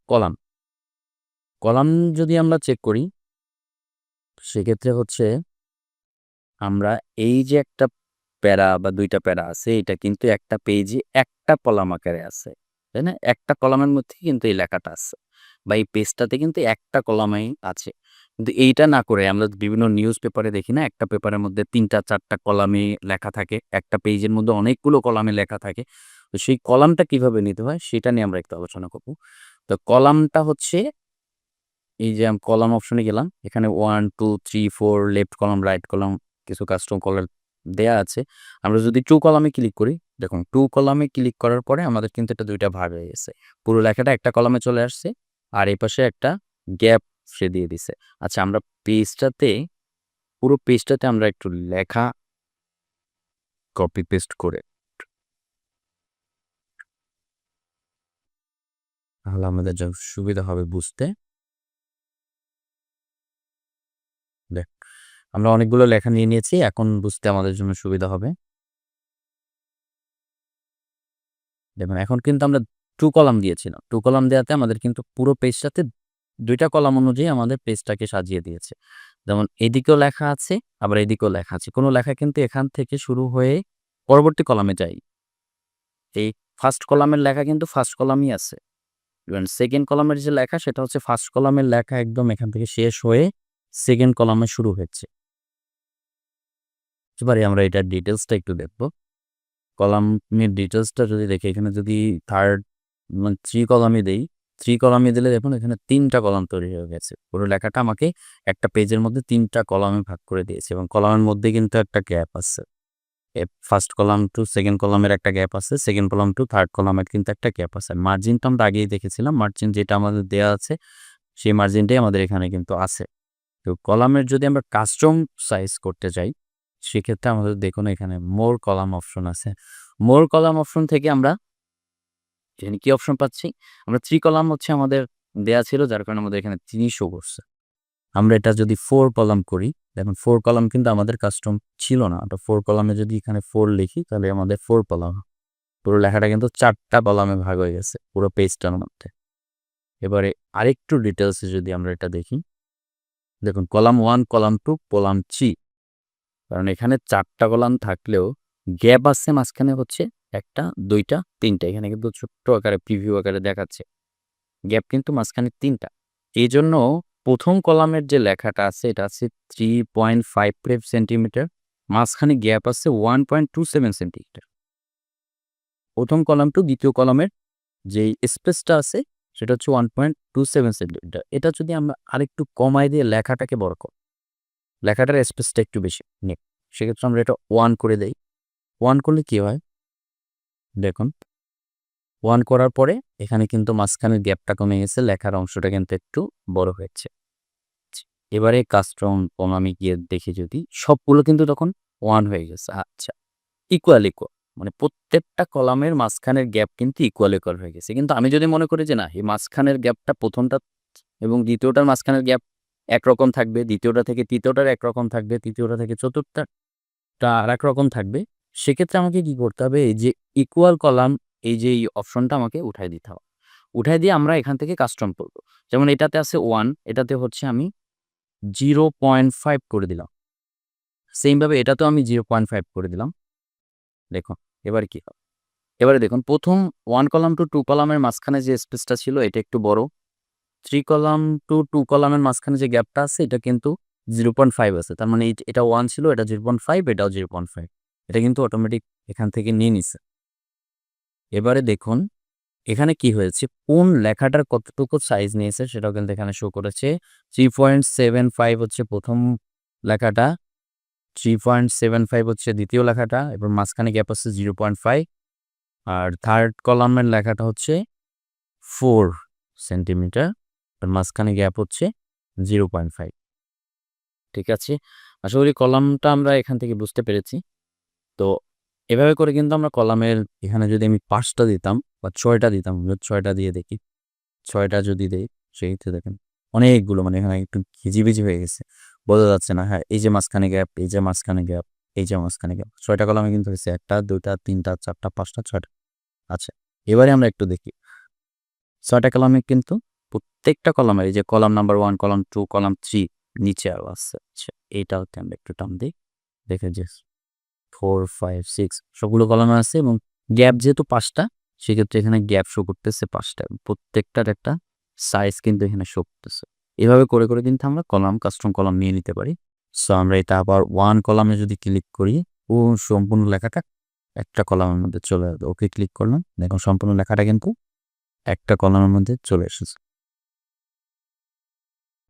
Column. Column যদি আমরা check করি, সেক্ষেত্রে হচ্ছে আমরা এই যে একটা প্যারা বা ২ টা প্যারা আছে, এটা কিন্তু একটা পেজে একটা কলাম আকারে আছে। তাই না? একটা কলামের মধ্যেই কিন্তু এই লেখাটা আছে। বা এই পেজটাতে কিন্তু একটা কলামেই আছে। কিন্তু এইটা না করে আমরা বিভিন্ন নিউজ পেপারে দেখি না? একটা পেপারের মধ্যে ৩ টা ৪ টা কলামে লেখা থাকে। একটা পেজের মধ্যে অনেকগুলো কলামে লেখা থাকে। তো সেই কলামটা কিভাবে নিতে হয় সেটা নিয়ে আমরা একটু আলোচনা করব। তো কলামটা হচ্ছে এই যে আমি কলাম অপশনে গেলাম। এখানে 1, 2, 3, 4 লেফট কলাম, রাইট কলাম কিছু কাস্টম কলার দেয়া আছে। আমরা যদি 2 কলামে ক্লিক করি, দেখুন 2 কলামে ক্লিক করার পরে আমাদের কিন্তু এটা ২ টা ভাগ হয়ে গেছে। পুরো লেখাটা একটা কলামে চলে আসছে। আর এই পাশে একটা গ্যাপ সে দিয়ে দিছে। আচ্ছা আমরা পেজটাতে পুরো পেজটাতে আমরা একটু লেখা কপি পেস্ট করে তাহলে আমাদের যা সুবিধা হবে বুঝতে। দেখ আমরা অনেকগুলো লেখা নিয়ে নিয়েছি। এখন বুঝতে আমাদের জন্য সুবিধা হবে। দেখুন এখন কিন্তু আমরা 2 কলাম দিয়েছিলাম। 2 কলাম দেওয়াতে আমাদের কিন্তু পুরো পেজটাতে ২ টা কলাম অনুযায়ী আমাদের পেজটাকে সাজিয়ে দিয়েছে। যেমন এদিকেও লেখা আছে, আবার এদিকেও লেখা আছে। কোনো লেখা কিন্তু এখান থেকে শুরু হয়ে পরবর্তী কলামে যায়। এই ফার্স্ট কলামের লেখা কিন্তু ফার্স্ট কলামই আছে। ইভেন সেকেন্ড কলামের যে লেখা সেটা হচ্ছে ফার্স্ট কলামের লেখা একদম এখান থেকে শেষ হয়ে সেকেন্ড কলামে শুরু হচ্ছে। এবারে আমরা এটার ডিটেইলসটা একটু দেখব। কলামের ডিটেইলসটা যদি দেখি এখানে যদি থার্ড মানে 3 কলামে দেই, 3 কলামে দিলে দেখুন এখানে ৩ টা কলাম তৈরি হয়ে গেছে। পুরো লেখাটা আমাকে একটা পেজের মধ্যে ৩ টা কলামে ভাগ করে দিয়েছে এবং কলামের মধ্যে কিন্তু একটা গ্যাপ আছে। ফার্স্ট কলাম টু সেকেন্ড কলামের একটা গ্যাপ আছে, সেকেন্ড কলাম টু থার্ড কলামের কিন্তু একটা গ্যাপ আছে। মার্জিনটা আমরা আগেই দেখেছিলাম। মার্জিন যেটা আমাদের দেয়া আছে, সেই মার্জিনটাই আমাদের এখানে কিন্তু আছে। তো কলামের যদি আমরা কাস্টম সাইজ করতে চাই, সেক্ষেত্রে আমাদের দেখুন এখানে মোর কলাম অপশন আছে। মোর কলাম অপশন থেকে আমরা এখানে কি অপশন পাচ্ছি? আমরা 3 কলাম হচ্ছে আমাদের দেয়া ছিল যার কারণে আমাদের এখানে ৩ শো করছে। আমরা এটা যদি 4 কলাম করি, দেখুন 4 কলাম কিন্তু আমাদের কাস্টম ছিল না। তো 4 কলামে যদি এখানে 4 লিখি তাহলে আমাদের 4 কলাম। পুরো লেখাটা কিন্তু ৪ টা কলামে ভাগ হয়ে গেছে পুরো পেজটার মধ্যে। এবারে আরেকটু ডিটেইলসে যদি আমরা এটা দেখি, দেখুন কলাম 1, কলাম 2, কলাম 3 কারণ এখানে ৪ টা কলাম থাকলেও গ্যাপ আছে মাঝখানে হচ্ছে ১ টা, ২ টা, ৩ টা। এখানে কিন্তু ছোট্ট আকারে প্রিভিউ আকারে দেখাচ্ছে। গ্যাপ কিন্তু মাঝখানে ৩ টা। এজন্য ১ম কলামের যে লেখাটা আছে এটা আছে 3.55 সেন্টিমিটার। মাঝখানে গ্যাপ আছে 1.27 সেন্টিমিটার। ১ম কলাম টু ২য় কলামের যেই স্পেসটা আছে সেটা হচ্ছে 1.27 সেন্টিমিটার। এটা যদি আমরা আরেকটু কমায় দিয়ে লেখাটাকে বড় করি, লেখাটার স্পেসটা একটু বেশি নিই। সেক্ষেত্রে আমরা এটা 1 করে দেই। 1 করলে কি হয়? দেখুন 1 করার পরে এখানে কিন্তু মাঝখানের গ্যাপটা কমে গেছে। লেখার অংশটা কিন্তু একটু বড় হয়েছে। এবারে কাস্টম আমি গিয়ে দেখি যদি সবগুলো কিন্তু তখন 1 হয়ে গেছে। আচ্ছা ইকুয়াল। মানে প্রত্যেকটা কলামের মাঝখানের গ্যাপ কিন্তু ইকুয়াল হয়ে গেছে। কিন্তু আমি যদি মনে করি যে না এই মাঝখানের গ্যাপটা ১ম টা এবং ২য় টার মাঝখানের গ্যাপ একরকম থাকবে, ২য় টা থেকে ৩য় টার একরকম থাকবে, ৩য় টা থেকে ৪র্থটা আরেক রকম থাকবে। সেক্ষেত্রে আমাকে কি করতে হবে? এই যে ইকুয়াল কলাম এই যে এই অপশনটা আমাকে উঠায় দিতে হবে। উঠায় দিয়ে আমরা এখান থেকে কাস্টম করব। যেমন এটাতে আছে 1, এটাতে হচ্ছে আমি 0.5 করে দিলাম। সেম ভাবে এটাতেও আমি 0.5 করে দিলাম। দেখুন এবার কি হবে? এবারে দেখুন ১ম 1 কলাম টু 2 কলামের মাঝখানে যে স্পেসটা ছিল এটা একটু বড়। 3 কলাম টু 2 কলামের মাঝখানে যে গ্যাপটা আছে এটা কিন্তু 0.5 আছে। তার মানে এটা 1 ছিল, এটা 0.5, এটাও 0.5। এটা কিন্তু অটোমেটিক এখান থেকে নিয়ে নিছে। এবারে দেখুন এখানে কি হয়েছে? কোন লেখাটার কতটুকু সাইজ নিয়েছে সেটাও কিন্তু এখানে শো করেছে। 3.75 হচ্ছে ১ম লেখাটা, 3.75 হচ্ছে ২য় লেখাটা এবং মাঝখানে গ্যাপ আছে 0.5 আর থার্ড কলামের লেখাটা হচ্ছে 4 সেন্টিমিটার আর মাঝখানে গ্যাপ হচ্ছে 0.5। ঠিক আছে? আশা করি কলামটা আমরা এখান থেকে বুঝতে পেরেছি। তো এভাবে করে কিন্তু আমরা কলামের এখানে যদি আমি ৫ টা দিতাম বা ৬ টা দিতাম, ৬ টা দিয়ে দেখি। ৬ টা যদি দেই সেক্ষেত্রে দেখেন অনেকগুলো মানে এখানে একটু ঘিজিবিজি হয়ে গেছে। বোঝা যাচ্ছে না। হ্যাঁ, এই যে মাঝখানে গ্যাপ, এই যে মাঝখানে গ্যাপ, এই যে মাঝখানে গ্যাপ। ৬ টা কলামে কিন্তু হয়েছে ১ টা, ২ টা, ৩ টা, ৪ টা, ৫ টা, ৬ টা। আচ্ছা, এবারে আমরা একটু দেখি। ৬ টা কলামে কিন্তু প্রত্যেকটা কলামের এই যে কলাম নাম্বার 1, কলাম 2, কলাম 3 নিচে আরও আছে। আচ্ছা এইটাকে আমরা একটু টান দিই। দেখে যে 4, 5, 6 সবগুলো কলামে আছে এবং গ্যাপ যেহেতু 5টা সেক্ষেত্রে এখানে গ্যাপ শো করতেছে 5টা। প্রত্যেকটার একটা সাইজ কিন্তু এখানে শো করতেছে। এভাবে করে কিন্তু আমরা কাস্টম কলাম নিয়ে নিতে পারি। সো আমরা এটা আবার 1 কলামে যদি ক্লিক করি ও সম্পূর্ণ লেখাটা একটা কলামের মধ্যে চলে আসবে। ওকে ক্লিক করলাম। দেখুন সম্পূর্ণ লেখাটা কিন্তু একটা কলামের মধ্যে চলে এসেছে।